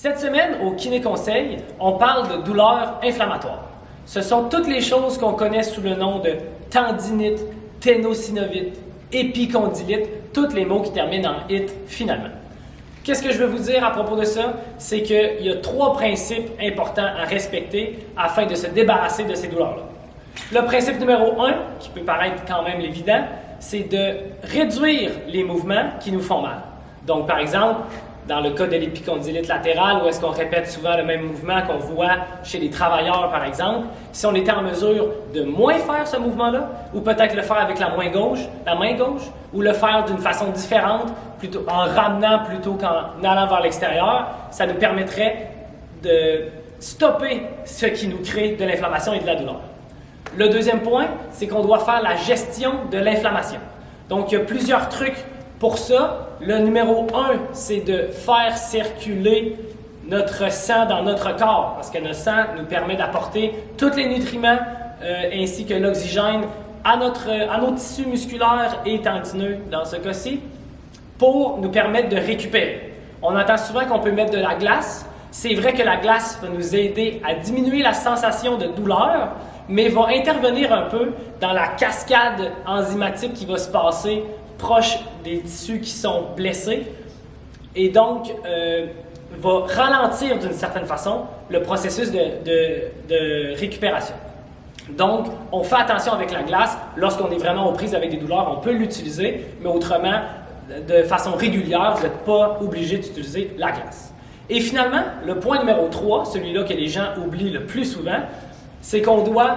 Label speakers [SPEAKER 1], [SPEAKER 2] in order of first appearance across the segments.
[SPEAKER 1] Cette semaine, au Kiné Conseil, on parle de douleurs inflammatoires. Ce sont toutes les choses qu'on connaît sous le nom de tendinite, ténosynovite, épicondylite, tous les mots qui terminent en « it » finalement. Qu'est-ce que je veux vous dire à propos de ça? C'est qu'il y a 3 principes importants à respecter afin de se débarrasser de ces douleurs-là. Le principe numéro 1, qui peut paraître quand même évident, c'est de réduire les mouvements qui nous font mal. Donc, par exemple, dans le cas de l'épicondylite latérale, où est-ce qu'on répète souvent le même mouvement qu'on voit chez les travailleurs, par exemple, si on était en mesure de moins faire ce mouvement-là, ou peut-être le faire avec la main gauche, ou le faire d'une façon différente, plutôt en ramenant plutôt qu'en allant vers l'extérieur, ça nous permettrait de stopper ce qui nous crée de l'inflammation et de la douleur. Le deuxième point, c'est qu'on doit faire la gestion de l'inflammation. Donc, il y a plusieurs trucs pour ça. Le numéro 1, c'est de faire circuler notre sang dans notre corps, parce que notre sang nous permet d'apporter tous les nutriments ainsi que l'oxygène à nos tissus musculaires et tendineux dans ce cas-ci, pour nous permettre de récupérer. On entend souvent qu'on peut mettre de la glace. C'est vrai que la glace va nous aider à diminuer la sensation de douleur, mais va intervenir un peu dans la cascade enzymatique qui va se passer proche des tissus qui sont blessés et donc va ralentir d'une certaine façon le processus de récupération. Donc, on fait attention avec la glace. Lorsqu'on est vraiment aux prises avec des douleurs, on peut l'utiliser, mais autrement, de façon régulière, vous n'êtes pas obligé d'utiliser la glace. Et finalement, le point numéro 3, celui-là que les gens oublient le plus souvent, c'est qu'on doit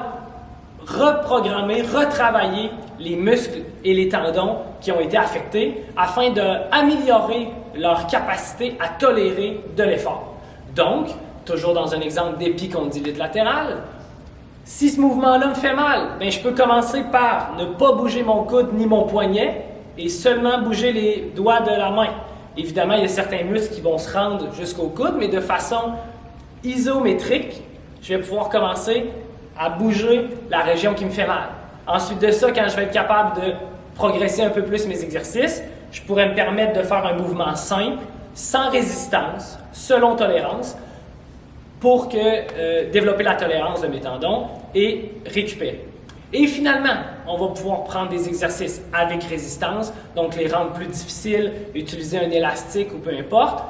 [SPEAKER 1] reprogrammer, retravailler les muscles et les tendons qui ont été affectés afin d'améliorer leur capacité à tolérer de l'effort. Donc, toujours dans un exemple d'épicondylite latérale, si ce mouvement-là me fait mal, bien, je peux commencer par ne pas bouger mon coude ni mon poignet et seulement bouger les doigts de la main. Évidemment, il y a certains muscles qui vont se rendre jusqu'au coude, mais de façon isométrique, je vais pouvoir commencer à bouger la région qui me fait mal. Ensuite de ça, quand je vais être capable de progresser un peu plus mes exercices, je pourrais me permettre de faire un mouvement simple, sans résistance, selon tolérance, pour développer la tolérance de mes tendons et récupérer. Et finalement, on va pouvoir prendre des exercices avec résistance, donc les rendre plus difficiles, utiliser un élastique ou peu importe,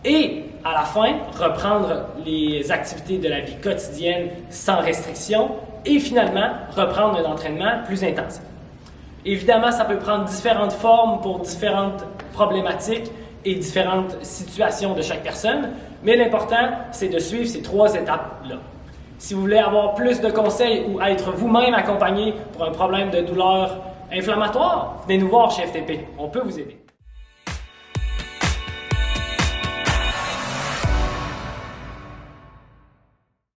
[SPEAKER 1] et à la fin, reprendre les activités de la vie quotidienne sans restriction et finalement, reprendre un entraînement plus intensif. Évidemment, ça peut prendre différentes formes pour différentes problématiques et différentes situations de chaque personne, mais l'important, c'est de suivre ces 3 étapes-là. Si vous voulez avoir plus de conseils ou être vous-même accompagné pour un problème de douleur inflammatoire, venez nous voir chez FTP. On peut vous aider.